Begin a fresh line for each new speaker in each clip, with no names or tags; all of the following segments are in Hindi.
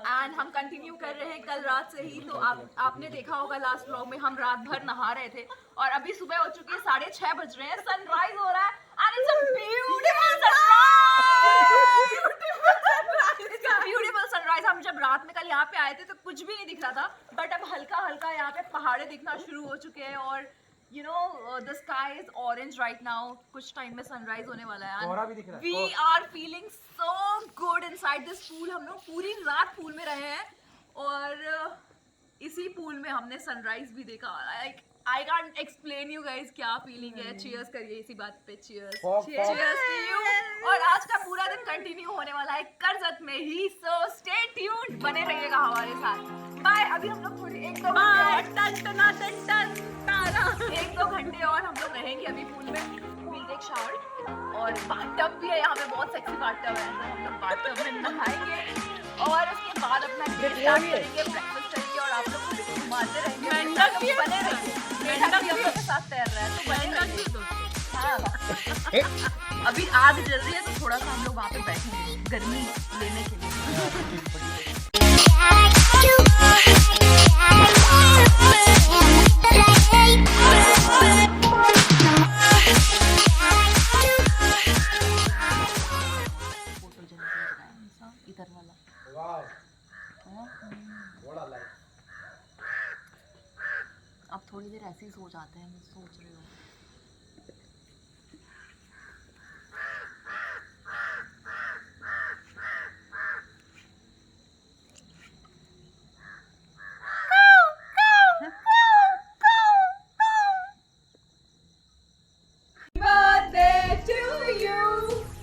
एंड हम कंटिन्यू कर रहे हैं कल रात से ही। तो आपने देखा होगा लास्ट व्लॉग में हम रात भर नहा रहे थे और अभी सुबह हो चुकी है, 6:30 बज रहे हैं, सनराइज हो रहा है and it's a beautiful sunrise. हम जब रात में कल यहाँ पे आए थे तो कुछ भी नहीं दिख रहा था, बट अब हल्का हल्का यहाँ पे पहाड़े दिखना शुरू हो चुके हैं और you know the sky is orange right now. कुछ टाइम में सनराइज होने वाला है।
कोहरा भी दिख रहा है।
We are feeling so good inside this pool. हम लोग पूरी रात पूल में रहे हैं और इसी पूल में हमने सनराइज भी देखा। Like I can't explain you guys क्या फीलिंग है। चीयर्स करिए इसी बात पे। Cheers cheers to you. और आज का पूरा दिन कंटिन्यू होने वाला है कर्जत में ही, सो स्टे ट्यून्ड, बने रहिएगा हमारे साथ। बाय। अभी हम लोग थोड़ी 1-2 घंटे और हम लोग रहेंगे अभी पूल में। we'll take shower और बाथटब भी है यहाँ पे, बहुत सेक्सी बाथटब है, तो हम लोग बाथटब में नहाएंगे और उसके बाद अपना स्टार्ट करेंगे, ब्रेकफास्ट करेंगे और आप लोग को घुमाते रहेंगे। मेंढक भी बने रहेंगे, मेंढक भी हम लोग के साथ तैर रहा है, तो बने रहेंगे। हाँ, अभी आग जल रही है तो थोड़ा सा हम लोग वहाँ पे बैठेंगे गर्मी लेने के लिए। इधर वाला अब थोड़ी देर ऐसे ही सो जाते हैं, मैं सोच रही हूँ।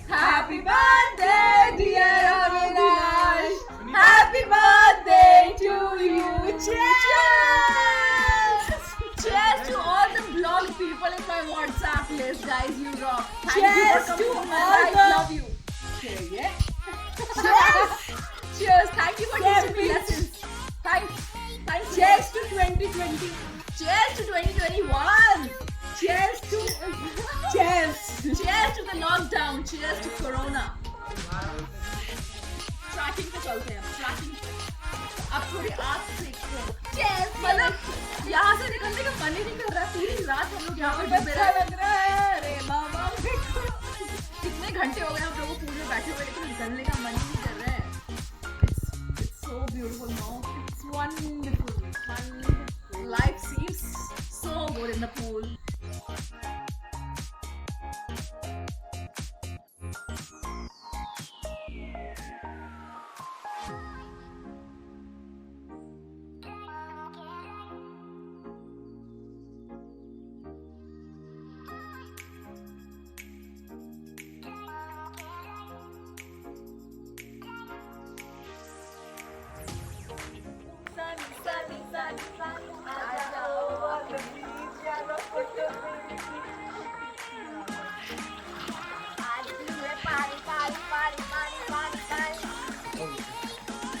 Happy birthday dear Avinash, happy birthday to you. Cheers! Cheers to all the blog people in my WhatsApp list, guys. You rock. Cheers to all the love you. Cheers! Cheers! Thank you for teaching me lessons. Thanks. Cheers to 2020. Cheers to 2021. Cheers to the lockdown. Cheers to corona. Trekking पे चलते हैं, ट्रैकिंग पे। अब थोड़ी आग सेकते हैं। Cheers! मतलब यहाँ से निकलने का मन ही नहीं कर रहा है। पूरी रात हम लोग यहाँ पे डूबे रहे। लग रहा है अरे बाबा, कितने घंटे हो गए हम लोगों पूल में बैठे हुए, लेकिन निकलने का मन ही नहीं कर रहा है। It's so beautiful now. It's wonderful. Life seems so good in the pool.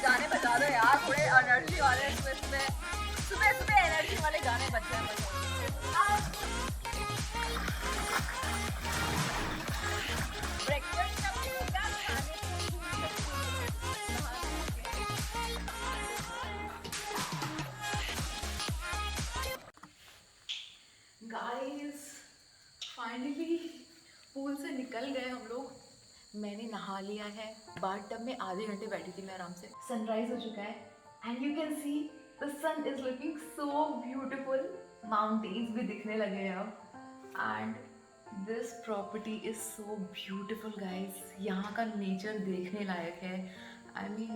गाने बजा दो यार, थोड़े एनर्जी वाले। सुबह एनर्जी वाले गाने बज जाए। गाइस फाइनली पूल से निकल गए हम लोग। मैंने नहा लिया है, बाथटब में आधे घंटे बैठी थी मैं आराम से। सनराइज हो चुका है and you can see the sun is looking so beautiful. Mountains भी दिखने लगे हैं अब and this property is so beautiful guys. यहाँ का नेचर देखने लायक है। आई मीन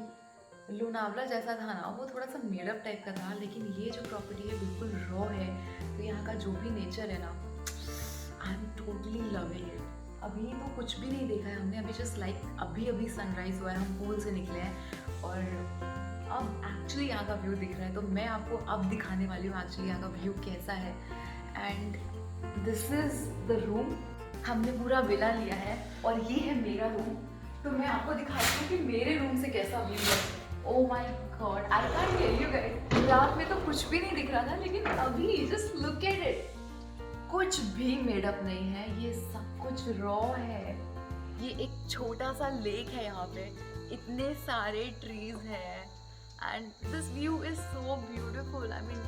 लोनावला जैसा था ना, वो थोड़ा सा मेडअप टाइप का था, लेकिन ये जो प्रॉपर्टी है बिल्कुल रॉ है। तो यहाँ का जो भी नेचर है ना, I am totally loving it. अभी तो कुछ भी नहीं देखा है हमने, अभी जस्ट लाइक अभी सनराइज हुआ है, हम पूल से निकले हैं और अब एक्चुअली यहाँ का व्यू दिख रहा है। तो मैं आपको अब दिखाने वाली हूँ एक्चुअली यहाँ का व्यू कैसा है। And this is the room. हमने पूरा विला लिया है और ये है मेरा रूम। तो मैं आपको दिखाती हूँ कि मेरे रूम से कैसा व्यू है। Oh my God, I can't tell you guys। रात में तो कुछ भी नहीं दिख रहा था, लेकिन अभी just look at it। कुछ भी मेडअप नहीं है, ये सब कुछ रॉ है। ये एक छोटा सा लेक है यहाँ पे, इतने सारे ट्रीज हैं and this view is so beautiful. I mean,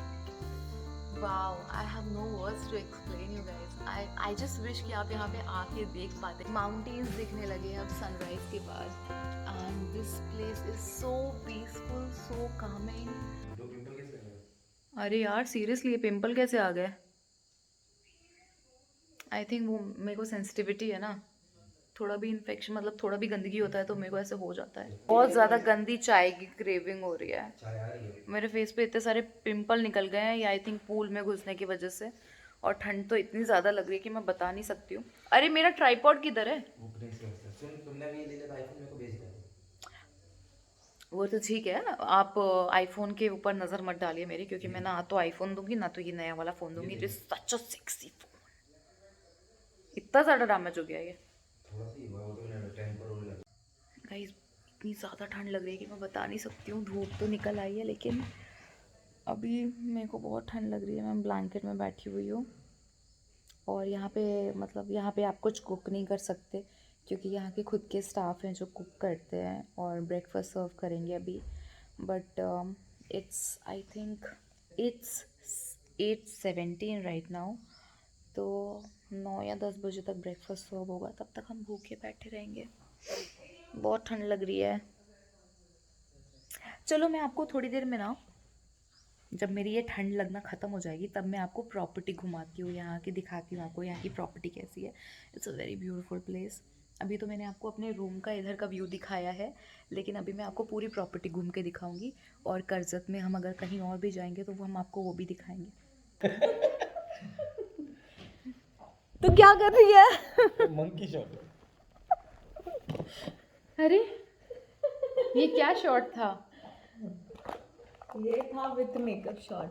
wow, I have no words to explain you guys. I just wish कि आप यहाँ पे आके देख पाते. Mountains दिखने लगे अब sunrise के बाद, and this place is so peaceful, so calming. अरे यार सीरियसली ये पिंपल कैसे आ गए? आई थिंक वो मेरे को सेंसिटिविटी है ना, थोड़ा भी इन्फेक्शन मतलब थोड़ा भी गंदगी होता है तो मेरे को ऐसे हो जाता है. बहुत ज़्यादा गंदी चाय की क्रेविंग हो रही है. मेरे फेस पे इतने सारे पिंपल निकल गए हैं, या आई थिंक पूल में घुसने की वजह से, और ठंड तो इतनी ज़्यादा लग रही है कि मैं बता नहीं सकती हूँ. अरे मेरा ट्राइपॉड किधर है? वो तो ठीक है, आप आईफोन के ऊपर नज़र मत डालिए मेरी, क्योंकि मैं ना तो आईफोन दूंगी ना तो ये नया वाला फ़ोन दूंगी. It is such a sexy phone. इतना ज़्यादा डैमेज हो गया ये गाइस. इतनी ज़्यादा ठंड लग रही है कि मैं बता नहीं सकती हूँ. धूप तो निकल आई है लेकिन अभी मेरे को बहुत ठंड लग रही है. मैं ब्लैंकेट में बैठी हुई हूँ, और यहाँ पे मतलब यहाँ पे आप कुछ कुक नहीं कर सकते, क्योंकि यहाँ के खुद के स्टाफ हैं जो कुक करते हैं और ब्रेकफास्ट सर्व करेंगे अभी. But it's I think it's 8:17 right now, तो 9 या 10 बजे तक ब्रेकफास्ट सर्व होगा. तब तक हम भूखे बैठे रहेंगे. बहुत ठंड लग रही है. चलो मैं आपको थोड़ी देर में ना, जब मेरी ये ठंड लगना ख़त्म हो जाएगी, तब मैं आपको प्रॉपर्टी घुमाती हूँ, यहाँ की दिखाती हूँ आपको यहाँ की प्रॉपर्टी कैसी है. It's a very beautiful place. अभी तो मैंने आपको अपने रूम का इधर का व्यू दिखाया है, लेकिन अभी मैं आपको पूरी प्रॉपर्टी घूम के दिखाऊंगी. और कर्जत में हम अगर कहीं और भी जाएंगे तो वो हम आपको वो भी दिखाएंगे. तो क्या कर रही है?
Monkey shot.
अरे ये क्या शॉट था?
ये था विथ मेकअप शॉट.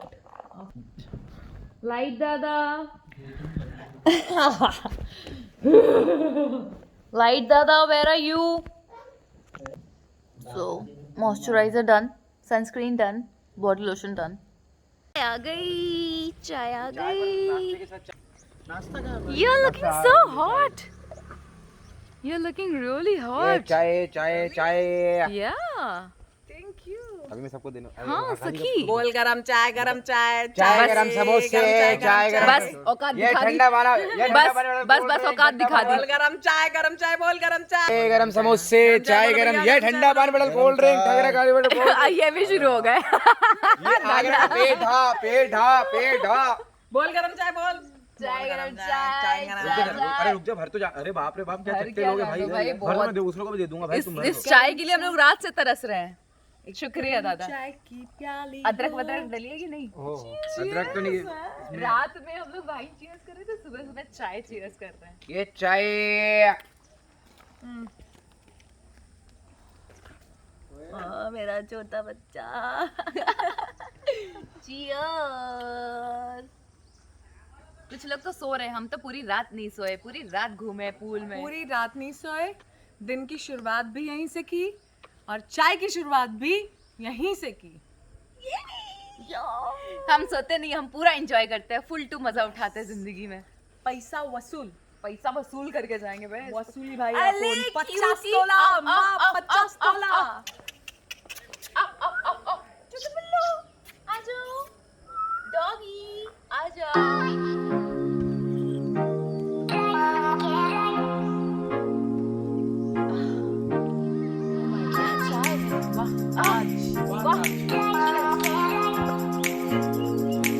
लाइट दादा, लाइट दादा, where are you? So moisturiser done, sunscreen done, body lotion done. आ गई चाय, आ गई. You're looking so hot. You're looking really hot.
चाय चाय चाय.
Yeah.
Thank you.
अभी मैं सबको देना.
हाँ सखी.
बोल गरम चाय, गरम चाय,
चाय गरम समोसे, चाय गरम.
बस औकात
ये
दिखा दी.
ठंडा वाला.
बस औकात दिखा दी.
बोल गरम चाय, बोल गरम चाय.
चाय गरम समोसे, चाय गरम. ये ठंडा पानी बटल कोल्ड ड्रिंक ठगरा गाड़ी बटल.
ये भी शुरू हो गए.
पेट ढा.
बोल गरम चाय, बोल
चाय गरम चाय.
अरे रुक जा, भर तो जा. अरे बाप रे बाप, क्या चट्टे लोग हैं भाई. भर तो मैं दूसरों को भी दे दूंगा भाई. तुम
इस चाय के लिए हम लोग रात से तरस रहे हैं. शुक्रिया दादा.
चाय की प्याली.
अदरक वदरक डलिए कि नहीं?
अदरक तो नहीं.
रात में हम लोग वाइन चीयर्स कर रहे थे, सुबह सुबह चाय चीयर्स कर रहे हैं.
ये चाय.
मेरा छोटा बच्चा. चीयर्स. कुछ लोग तो सो रहे हैं, हम तो पूरी रात नहीं सोए. पूरी रात घूमे पूल में.
पूरी रात नहीं सोए. दिन की शुरुआत भी यहीं से की और चाय की शुरुआत भी यहीं से की.
हम सोते नहीं, हम पूरा एंजॉय करते हैं. फुल टू मजा उठाते हैं जिंदगी में.
पैसा वसूल.
पैसा वसूल करके जाएंगे बे.
वसूली भाई.
अरे
50 तोला. 50 तोला.
आ जाओ डॉगी, आ जाओ.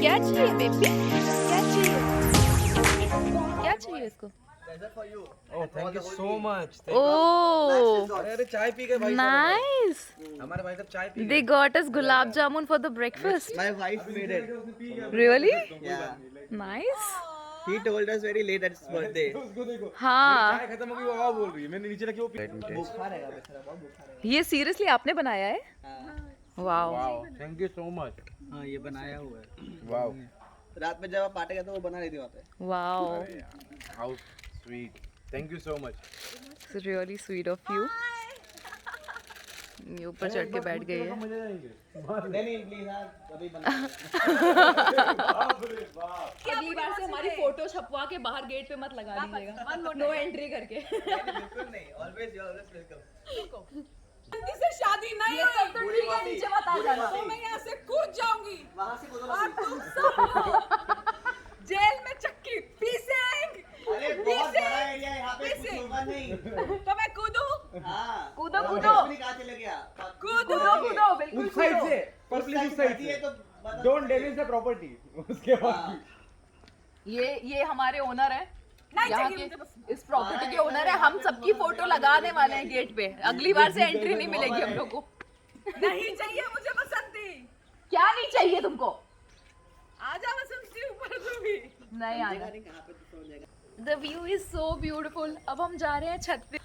क्या चाहिए बेबी? क्या चाहिए? क्या चाहिए इसको?
Oh thank you so much.
Oh
अरे चाय पी गए भाई.
नाइस.
हमारे भाई साहब चाय P.
They got us gulab jamun for the breakfast.
My wife made it.
Really?
Yeah.
Nice.
He told us very late at his birthday.
हाँ.
चाय खत्म हो गई, वो आवाज बोल रही है. मैंने नीचे रखी वो पी.
बुखार है बेचारा, बहुत बुखार है.
ये सीरियसली आपने बनाया है? Wow.
Wow thank you so much.
हाँ ये बनाया हुआ है.
वाओ.
रात में जब आप पार्टी करते हो वो बना रही थी वहाँ पे.
Wow.
How sweet. Thank you so much.
It's really sweet of you. ये ऊपर चढ़ के बैठ गई है.
नहीं प्लीज यार अभी बना.
अगली बार से हमारी फोटो छपवा के बाहर गेट पे मत लगा दीजिएगा. नो एंट्री करके.
बिल्कुल नहीं. Always you always welcome.
जल्दी से शादी नहीं
ये सब तो ठीक है, नीचे मत आ
जाना तो मैं यहाँ से कूद जाऊंगी
वहाँ से कूदो
और तुम सब जेल में चक्की पीसेंगे।
अरे बहुत बड़ा एरिया है यहाँ पे, कुछ होगा नहीं।
तो मैं कूदूं?
हाँ
कूदो,
और
कूदो।
हर्ष भी कहाँ चले गया?
कूदो बिल्कुल
उस साइड
कूदो।
से, पर प्लीज उस साइड
ये
से।
तो बता
डोंट
सकते
डैमेज द प्रॉपर्टी। उसके बाद
ये हमारे ओनर है
नहीं
यहाँ
चाहिए
के,
मुझे बस।
इस प्रॉपर्टी के ओनर है। हम सबकी फोटो लगाने वाले हैं गेट पे। अगली बार से एंट्री नहीं मिलेगी हम लोग को।
नहीं चाहिए मुझे बसंती।
क्या नहीं चाहिए तुमको?
आजा बसंती ऊपर तू भी।
नहीं आना। The view is so beautiful. अब हम जा रहे हैं छत पे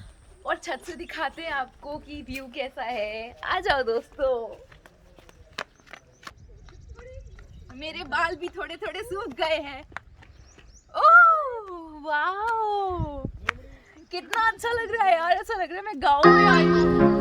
और छत से दिखाते हैं आपको कि व्यू कैसा है। आ जाओ दोस्तों। मेरे बाल भी थोड़े थोड़े सूख गए हैं। ओह वाओ, कितना अच्छा लग रहा है यार। ऐसा लग रहा है मैं गांव में आई हूँ।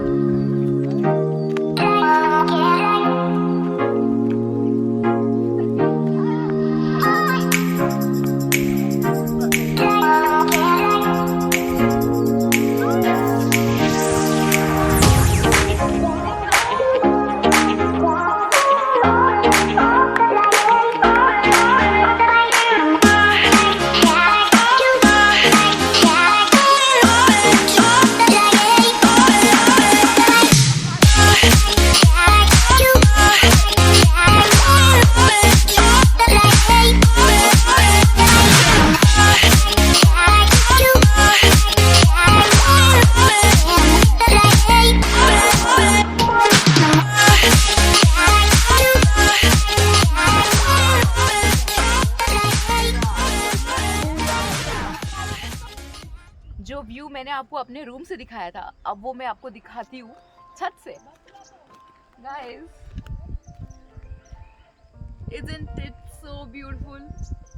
जो व्यू मैंने आपको अपने रूम से दिखाया था, अब वो मैं आपको दिखाती हूँ छत से। Guys, isn't it so beautiful,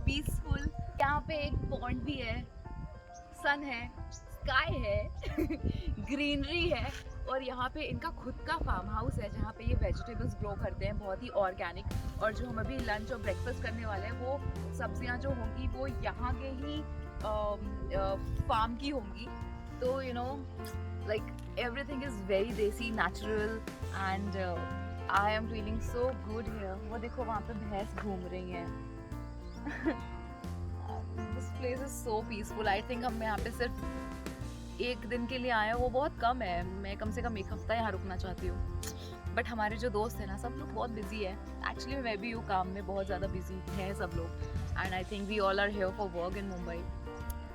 peaceful? यहाँ पे एक पॉन्ड भी है, सन है, स्काई है, ग्रीनरी है और यहाँ पे इनका खुद का फार्म हाउस है जहाँ पे ये वेजिटेबल्स ग्रो करते हैं, बहुत ही ऑर्गेनिक। और जो हम अभी लंच और ब्रेकफास्ट करने वाले हैं वो सब्जियाँ जो होंगी वो यहाँ के ही फार्म की होंगी। तो you know like everything is very desi, natural and I am feeling so good here. वो देखो वहाँ पे भैंस घूम रही हैं। This place is so peaceful. I think हम यहाँ पे सिर्फ एक दिन के लिए आए हैं, वो बहुत कम है। मैं कम से कम एक हफ्ता यहाँ रुकना चाहती हूँ। बट हमारे जो दोस्त हैं ना, सब लोग बहुत बिजी है। एक्चुअली मैं भी हूँ, काम में बहुत ज़्यादा बिजी हैं सब लोग। And I think we all are here for work in Mumbai.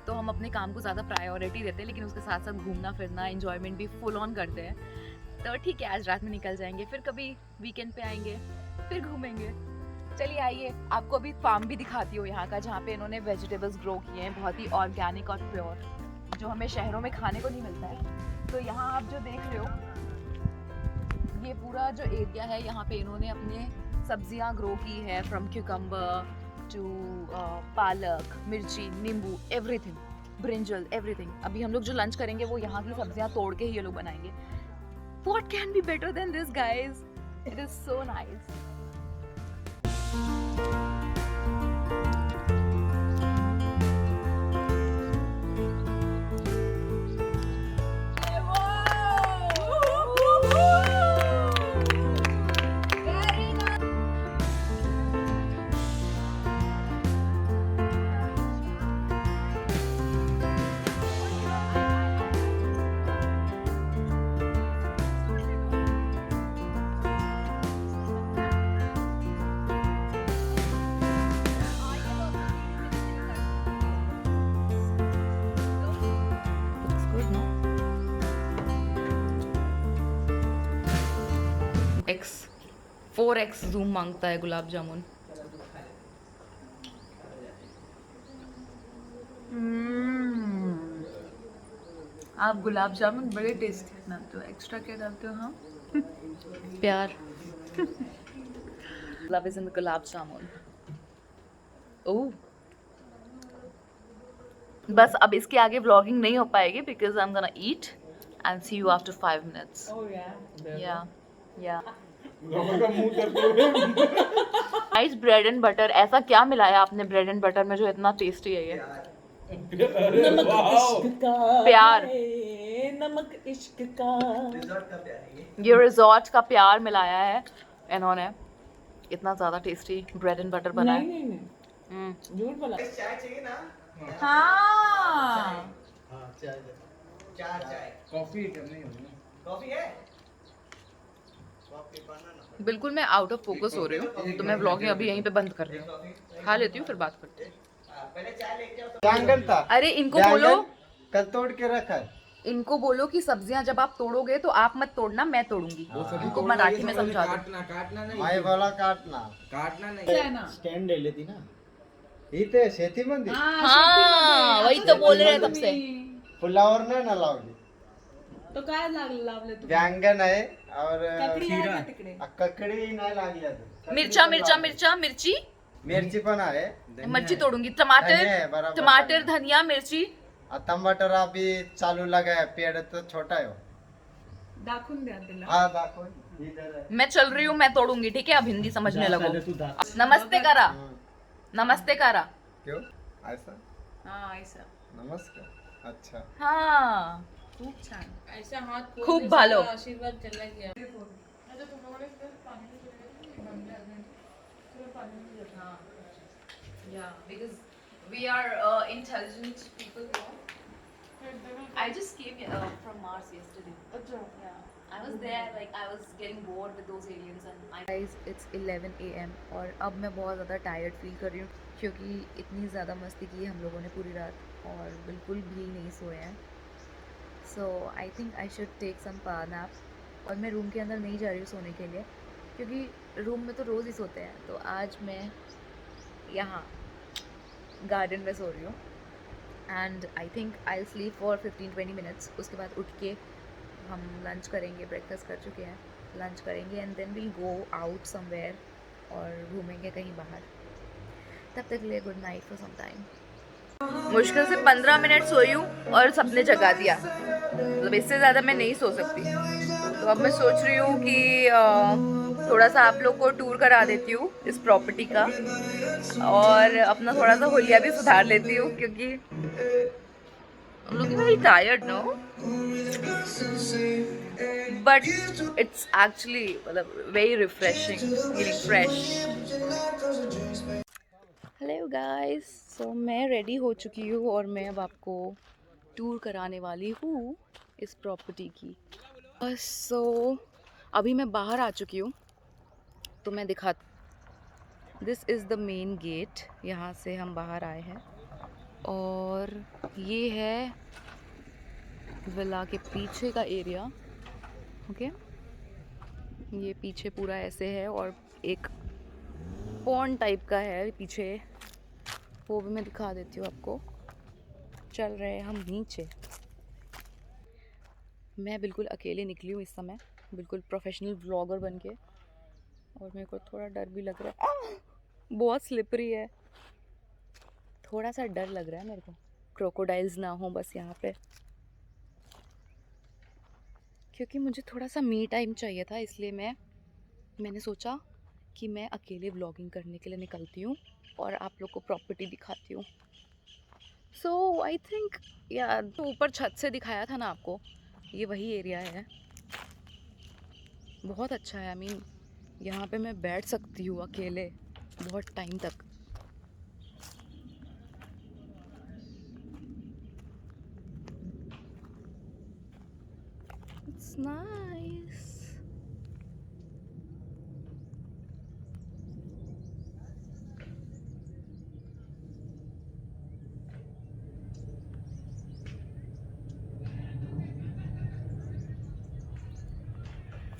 तो हम अपने काम को ज़्यादा प्रायोरिटी देते हैं, लेकिन उसके साथ साथ घूमना फिरना, एंजॉयमेंट भी फुल ऑन करते हैं। तो ठीक है, आज रात में निकल जाएंगे, फिर कभी वीकेंड पे आएंगे, फिर घूमेंगे। चलिए आइए, आपको अभी फार्म भी दिखाती हूँ यहाँ का, जहाँ पे इन्होंने वेजिटेबल्स ग्रो किए हैं, बहुत ही ऑर्गेनिक और प्योर, जो हमें शहरों में खाने को नहीं मिलता है। तो यहाँ आप जो देख रहे हो, ये पूरा जो एरिया है, यहाँ पे इन्होंने अपने सब्जियाँ ग्रो की है, फ्रॉम क्यूकम्बर टू पालक, मिर्ची, नींबू, एवरीथिंग, ब्रिंजल, एवरीथिंग। अभी हम लोग जो लंच करेंगे वो यहाँ की सब्जियाँ तोड़ के ही ये लोग बनाएंगे। What can be better than this, guys? It is so nice. X 4x zoom मांगता है गुलाब जामुन।
आप गुलाब जामुन बड़े टेस्टी बनाते हो। एक्स्ट्रा क्या डालते हो? हाँ,
प्यार। Love is in the gulab jamun. ओह, बस अब इसके आगे व्लॉगिंग नहीं हो पाएगी because I am gonna eat and see you after 5 minutes। या नाइस ब्रेड एंड बटर। ऐसा क्या मिलाया आपने ब्रेड एंड बटर में जो इतना टेस्टी है ये? प्यार,
नमक इश्क का।
रिजॉर्ट का प्यार है ये।
ये रिजॉर्ट का प्यार मिलाया है इन्होंने इतना ज़्यादा टेस्टी ब्रेड एंड बटर बनाया।
नहीं नहीं
हम्म,
झूठ बोला।
चाय चाहिए ना?
हाँ
चाय
कॉफी करनी होगी।
कॉफी है? कॉफी बनाना।
बिल्कुल मैं आउट ऑफ फोकस हो रही हूँ, तो मैं व्लॉग अभी यहीं पे बंद कर रही हूँ। खा लेती हूँ फिर बात करती हूँ।
पहले चाय लेके आओ।
बैंगन था।
अरे इनको बोलो,
कल तोड़ के रखा है।
इनको बोलो कि सब्जियां जब आप तोड़ोगे तो आप मत तोड़ना, मैं तोड़ूंगी। इनको मराठी में समझा दो।
काटना नहीं,
माय वाला काटना
काटना नहीं।
ना
स्टँड दिले ती ना इथे शेतीमध्ये
हाँ वही तो बोल रहे हैं तब से।
फुलावर नाही ना लावली.
तो काय लावले तू?
व्यंगन आहे और
ककडी आहे का तिकडे?
ककडी नाही लागली अजून.
मिर्चा मिर्चा मिर्चा मिर्ची
मिरची पण आहे.
मिर्ची तोड़ूंगी।
धनिया है,
टमाटर
बराबर
टमाटर
धनिया।
धनिया मिर्ची।
टमाटर अभी चालू लगा है. पेड़ तो छोटा है वो.
दाखवून द्या तिला।
हाँ दाखव इधर है.
मैं चल रही हूँ, मैं तोड़ूंगी, ठीक है? अब हिंदी समझने लगो। नमस्ते करा, नमस्ते करा।
क्यों ऐसा?
हाँ ऐसा
नमस्कार. अच्छा.
हाँ
खूप छान. ऐसा हात
खूप भालो.
आशीर्वाद चला गया.
Yeah, because we are intelligent people. I just came from Mars yesterday. Yeah, I was there. Like I was getting bored with those aliens, and guys, it's 11 a.m. और अब मैं बहुत ज़्यादा टायर्ड फील कर रही हूँ क्योंकि इतनी ज़्यादा मस्ती की हम लोगों ने पूरी रात और बिल्कुल भी नहीं सोए हैं. So I think I should take some power nap. और मैं रूम के अंदर नहीं जा रही हूँ सोने के लिए क्योंकि रूम में तो रोज़ ही सोते हैं. तो आज मैं यहाँ गार्डन में सो रही हूँ. And I think I sleep for 15-20 minutes. उसके बाद उठ के हम लंच करेंगे. ब्रेकफास्ट कर चुके हैं, लंच करेंगे and then will go out somewhere और घूमेंगे कहीं बाहर. तब तक के लिए good night for some time. मुश्किल से 15 मिनट सोई हूँ और सबने जगा दिया. मतलब इससे ज़्यादा मैं नहीं सो सकती. तो अब मैं सोच रही हूँ कि थोड़ा सा आप लोग को टूर करा देती हूँ इस प्रॉपर्टी का और अपना थोड़ा सा होलिया भी सुधार लेती हूँ क्योंकि I'm looking very tired, no? But it's actually very refreshing, feeling fresh. Hello guys, so मैं रेडी हो चुकी हूँ और मैं अब आपको टूर कराने वाली हूँ इस प्रॉपर्टी की. सो अभी मैं बाहर आ चुकी हूँ तो मैं दिखा. This is the main gate. यहाँ से हम बाहर आए हैं और ये है विला के पीछे का एरिया. ओके, ये पीछे पूरा ऐसे है और एक पॉन्ड टाइप का है पीछे, वो भी मैं दिखा देती हूँ आपको. चल रहे हैं हम नीचे. मैं बिल्कुल अकेले निकली हूँ इस समय, बिल्कुल प्रोफेशनल व्लॉगर बन के. और मेरे को थोड़ा डर भी लग रहा है. बहुत स्लिपरी है, थोड़ा सा डर लग रहा है मेरे को. क्रोकोडाइल्स ना हो बस यहाँ पे, क्योंकि मुझे थोड़ा सा मी टाइम चाहिए था. इसलिए मैंने सोचा कि मैं अकेले व्लॉगिंग करने के लिए निकलती हूँ और आप लोग को प्रॉपर्टी दिखाती हूँ. सो आई थिंक यार ऊपर छत से दिखाया था ना आपको, ये वही एरिया है. बहुत अच्छा है. आई मीन यहाँ पे मैं बैठ सकती हूँ अकेले बहुत टाइम तक. It's nice.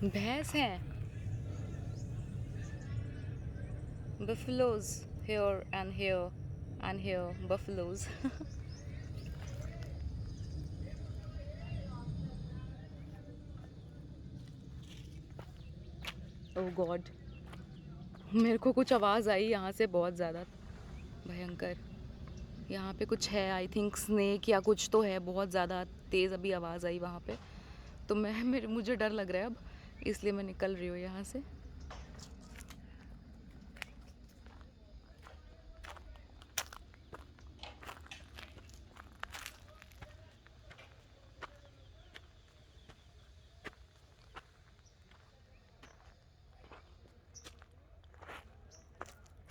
भैंस हैं. buffaloes here and here and here. buffaloes. Oh God, मेरे को कुछ आवाज़ आई यहाँ से बहुत ज़्यादा भयंकर. यहाँ पे कुछ है, आई थिंक स्नेक या कुछ तो है. बहुत ज़्यादा तेज़ अभी आवाज़ आई वहाँ पे. तो मुझे डर लग रहा है अब, इसलिए मैं निकल रही हूँ यहाँ से.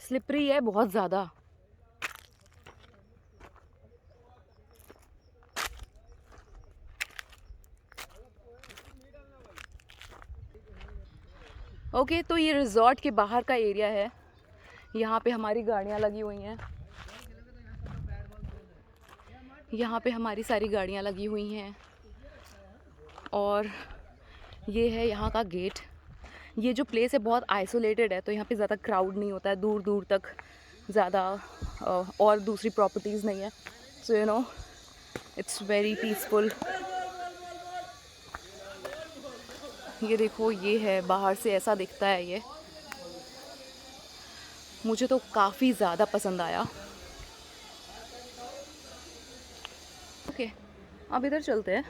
स्लिपरी है बहुत ज़्यादा। ओके, तो ये रिजॉर्ट के बाहर का एरिया है। यहाँ पे हमारी गाड़ियाँ लगी हुई हैं। यहाँ पे हमारी सारी गाड़ियाँ लगी हुई हैं और ये है यहाँ का गेट। ये जो प्लेस है बहुत आइसोलेटेड है, तो यहाँ पे ज़्यादा क्राउड नहीं होता है, दूर दूर तक ज़्यादा और दूसरी प्रॉपर्टीज़ नहीं है। So you know it's very peaceful. ये देखो, ये है बाहर से ऐसा दिखता है। ये मुझे तो काफ़ी ज़्यादा पसंद आया। ओके, अब इधर चलते हैं।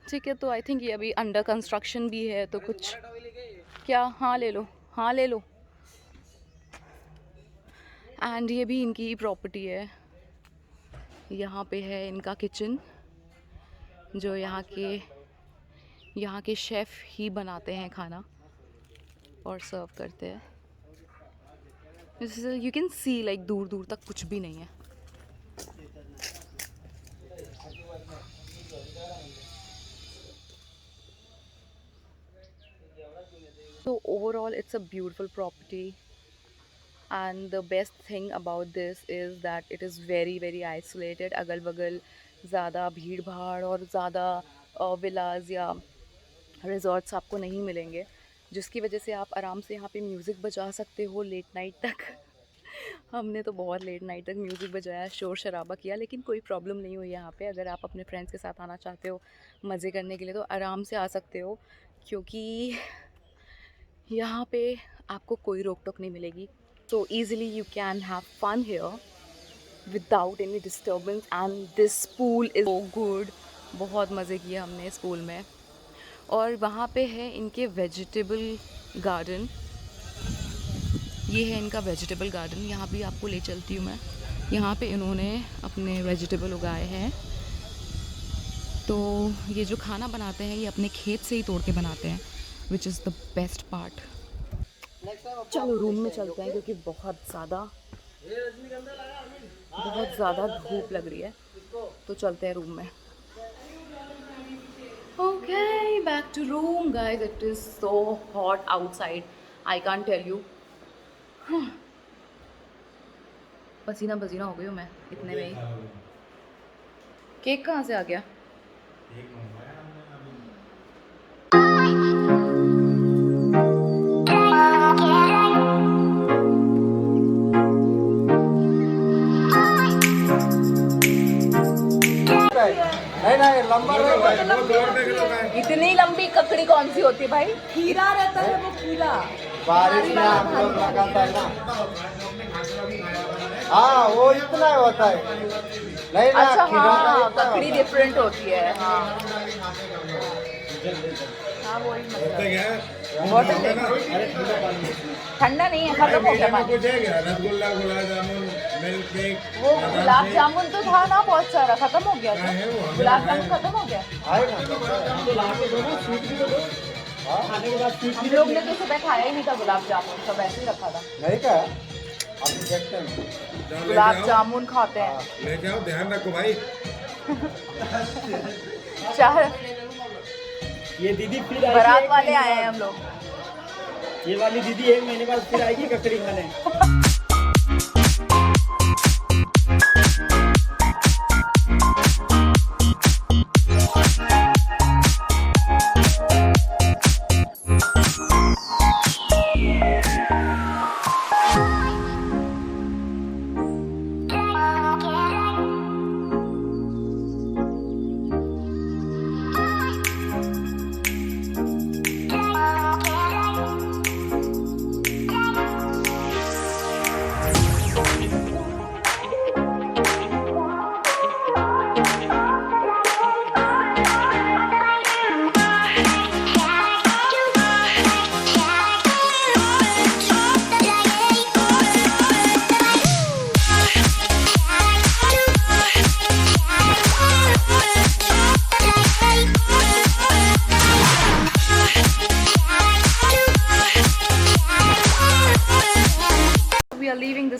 ठीक है, तो आई थिंक ये अभी अंडर कंस्ट्रक्शन भी है, तो कुछ क्या, हाँ ले लो, हाँ ले लो। एंड ये भी इनकी प्रॉपर्टी है। यहाँ पे है इनका किचन, जो यहाँ के शेफ़ ही बनाते हैं खाना और सर्व करते हैं। यू कैन सी लाइक दूर दूर तक कुछ भी नहीं है। So overall it's a beautiful property, and the best thing about this is that it is very very isolated. अगल बगल ज़्यादा भीड़ भाड़ और ज़्यादा विलाज या रिजॉर्ट्स आपको नहीं मिलेंगे, जिसकी वजह से आप आराम से यहाँ पे म्यूज़िक बजा सकते हो लेट नाइट तक। हमने तो बहुत लेट नाइट तक म्यूज़िक बजाया, शोर शराबा किया, लेकिन कोई प्रॉब्लम नहीं हुई यहाँ पे। अगर आप अपने फ्रेंड्स के साथ आना चाहते हो मज़े करने के लिए, तो आराम से आ सकते हो, क्योंकि यहाँ पे आपको कोई रोक टोक नहीं मिलेगी। तो easily you can have fun here without any disturbance. And this pool is so good. बहुत मज़े किए हमने इस पूल में। और वहाँ पे है इनके वेजिटेबल गार्डन। ये है इनका वेजिटेबल गार्डन, यहाँ भी आपको ले चलती हूँ मैं। यहाँ पे इन्होंने अपने वेजिटेबल उगाए हैं। तो ये जो खाना बनाते हैं ये अपने खेत से ही तोड़ के बनाते हैं, which is the best part. चलो रूम में चलते हैं, क्योंकि बहुत ज़्यादा धूप लग रही है। तो चलते हैं रूम में। Okay, back to room guys. It is so hot outside, I can't tell you. पसीना पसीना हो गई हूँ मैं इतने में ही। केक कहाँ से आ गया?
नहीं लंबा
इतनी लंबी ककड़ी कौन सी होती है भाई?
खीरा रहता है वो, खीरा
बारिश में हम लोग लगाता है ना। हाँ, वो इतना होता है। नहीं ना,
अच्छा हाँ,
का
ककड़ी डिफरेंट होती है। हाँ हाँ, वही मतलब ठंडा नहीं है, खत्म हो गया पानी।
रसगुल्ला, गुलाब जामुन, मिल्क केक,
वो गुलाब जामुन तो था ना बहुत सारा, खत्म हो गया था। गुलाब जामुन खत्म हो गया। हम लोग ने तो सुबह खाया ही नहीं था गुलाब जामुन, सब ऐसे ही रखा था।
नहीं क्या, अभी देखते हैं।
गुलाब जामुन खाते हैं।
लेके आओ, ध्यान रखो भाई।
चार
ये दीदी फिर आएगी,
बारात वाले आए हैं हम लोग।
ये वाली दीदी 1 महीने बाद फिर आएगी ककड़ी खाने।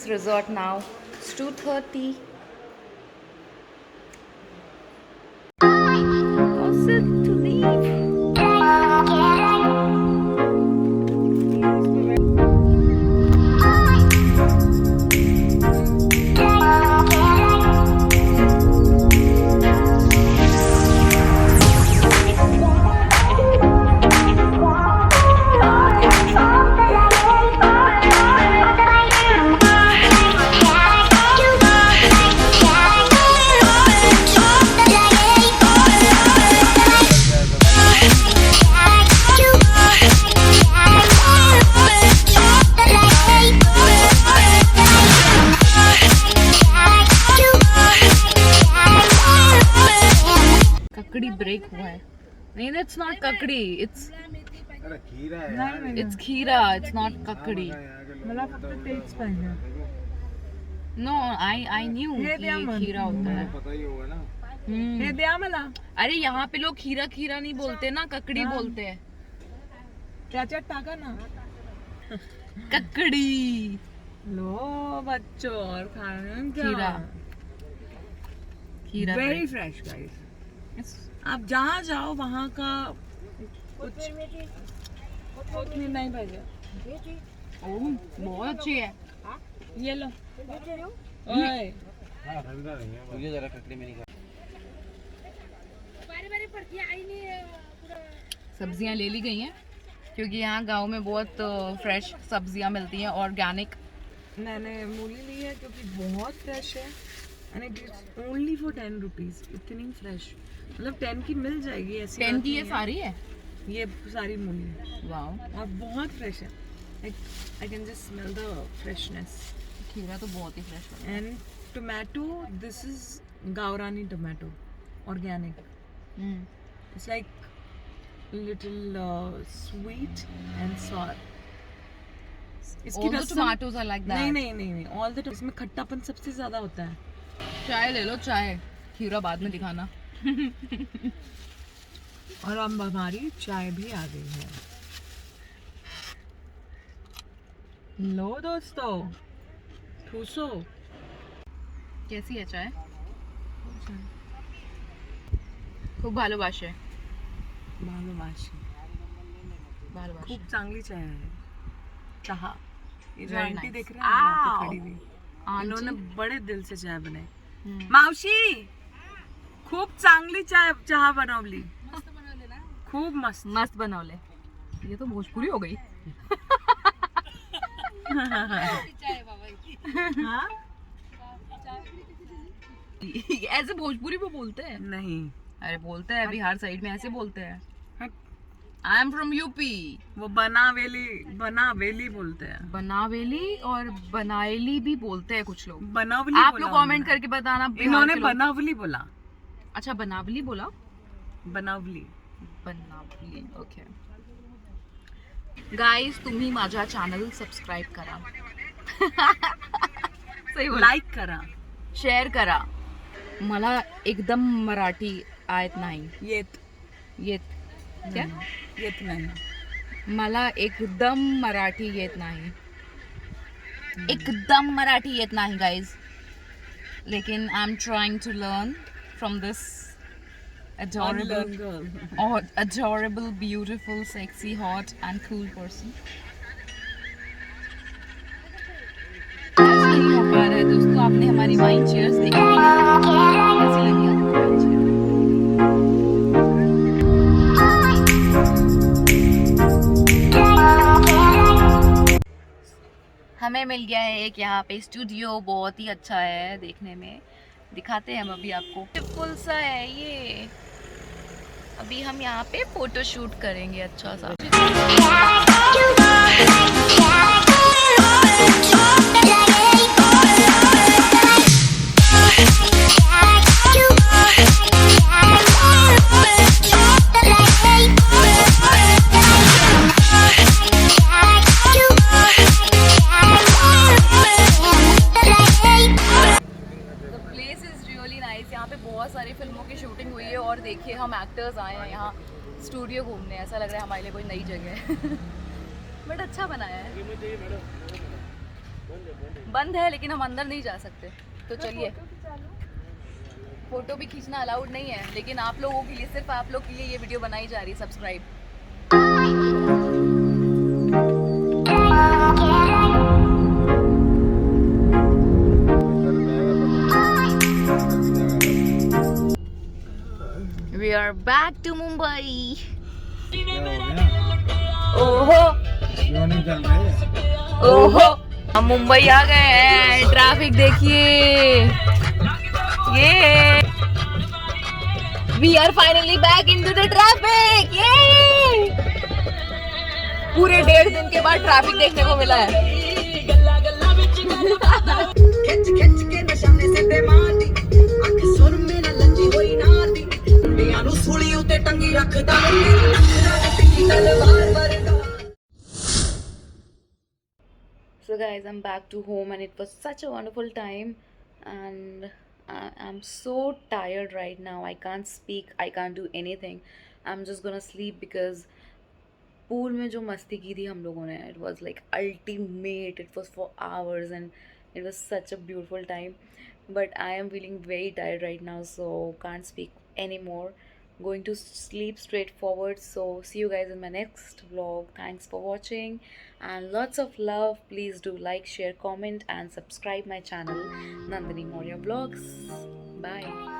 this resort now. It's 2:30. Awesome to leave. ककड़ी ब्रेक हुआ है. नहीं, that's not ककड़ी.
अरे खीरा है यार.
It's खीरा. It's not ककड़ी.
मला फक्त तेच पाहिजे.
No, I knew
ये
कि
दिया मन.
खीरा होता है.
पता ही होगा ना.
हे द्या मला.
अरे यहाँ पे लोग खीरा खीरा नहीं बोलते ना, ककड़ी बोलते हैं.
त्याच्यात टाका ना.
ककड़ी.
लो बच्चों, और खाने
खीरा. खीरा.
Very fresh guys. आप जहाँ जाओ वहाँ का कुछ नहीं पाहिजे.
ओह, बहुत अच्छी है.
ये लो. ओए
हाँ खरीदा नहीं है. मुझे जरा ककड़ी में नहीं.
सब्जियां ले ली गई हैं क्योंकि यहाँ गांव में बहुत फ्रेश सब्जियां मिलती हैं, ऑर्गेनिक.
मैंने मूली ली है क्योंकि बहुत फ्रेश है. And it is only for 10 rupees. इतनी फ्रेश, मतलब 10 की मिल जाएगी ऐसी.
10 की ये सारी है.
ये सारी मूली है
वाह,
और बहुत फ्रेश है. I can just smell the freshness.
खीरा तो बहुत ही फ्रेश है.
एंड टोमेटो, दिस इज गावरानी tomato, organic. It's like little sweet and sour.
All the tomatoes are like that.
नहीं ऑल द. इसमें खट्टापन सबसे ज्यादा होता है.
चाय ले लो, चाय. खीरा बाद में दिखाना.
और अब हमारी चाय भी आ गई है. लो दोस्तों, ठूसो.
कैसी है चाय? खूप भालोबाशे.
खूप चांगली चाय आहे. चहा. ये जो
Very
आंटी
nice.
देख रहे हैं यहाँ पे
Ow.
खड़ी हुई,
आंटी?
इन्होंने बड़े दिल से चाय बनाई. मावशी, खूप चांगली चहा बनवली. खूप मस्त.
मस्त बनवले. ये तो भोजपुरी हो गई.
हाँ?
ऐसे भोजपुरी में बोलते हैं.
नहीं.
अरे बोलते हैं, बिहार साइड में ऐसे बोलते हैं.
हट.
I am from UP.
वो बनावेली बोलते हैं.
बनावेली और बनाएली भी बोलते हैं कुछ लोग.
बनावली
आप
बोला
लोग कमेंट
उन्होंने.
करके बताना. बिहार
इन्होंने
के लोग.
बनावली बोला.
अच्छा, बनावली बोला.
बनावली.
बनावली. ओके गाईज, तुम्ही माझा चॅनल सबस्क्राईब करा. सही बोला.
लाईक करा.
शेअर करा. मला एकदम मराठी येत नाही. येत क्या?
येत नाही.
मला एकदम मराठी येत नाही. एकदम मराठी येत नाही गाइज. लेकिन I am trying to learn from this
Unlearn girl.
adorable, beautiful, sexy, hot and cool person. नहीं हो पा रहा है दोस्तों. आपने हमारी वाइन चेयर्स देखी कैसी लगी आपको वाइन चेयर? हमें मिल गया है एक यहाँ पे स्टूडियो. बहुत ही अच्छा है देखने में. दिखाते हैं हम अभी आपको. फुल सा है ये. अभी हम यहाँ पे फोटो शूट करेंगे अच्छा सा. यहाँ पे बहुत सारी फिल्मों की शूटिंग हुई है और देखिए हम एक्टर्स आए हैं यहाँ स्टूडियो घूमने. ऐसा लग रहा है हमारे लिए कोई नई जगह है. बट अच्छा बनाया है. बंद है लेकिन हम अंदर नहीं जा सकते, तो चलिए। फोटो भी खींचना अलाउड नहीं है, लेकिन आप लोगों के लिए, सिर्फ आप लोग के लिए ये वीडियो बनाई जा रही है। Subscribe. We are back to Mumbai. ओहो
क्यों नहीं चल रहे?
ओहो, हम मुंबई आ गए हैं। ट्रैफिक देखिए, ये we are finally back into the traffic. ये पूरे 1.5 दिन के बाद ट्रैफिक देखने को मिला है।
खिच खिच के निशाने से ते मारदी अख सुर मेरा लंजी होई नारदी मुंडियां नु सूली उते टंगी रखदा टिकी तलवार वरदा।
So guys, I'm back to home and it was such a wonderful time, and I'm so tired right now. I can't speak, I can't do anything. I'm just gonna sleep because pool में जो मस्ती की थी हम लोगों ने, it was like ultimate. It was for hours and it was such a beautiful time. But I am feeling very tired right now, so can't speak anymore. Going to sleep straightforward. So see you guys in my next vlog. Thanks for watching and lots of love. Please do like, share, comment and subscribe my channel Nandini Maurya Vlogs. Bye.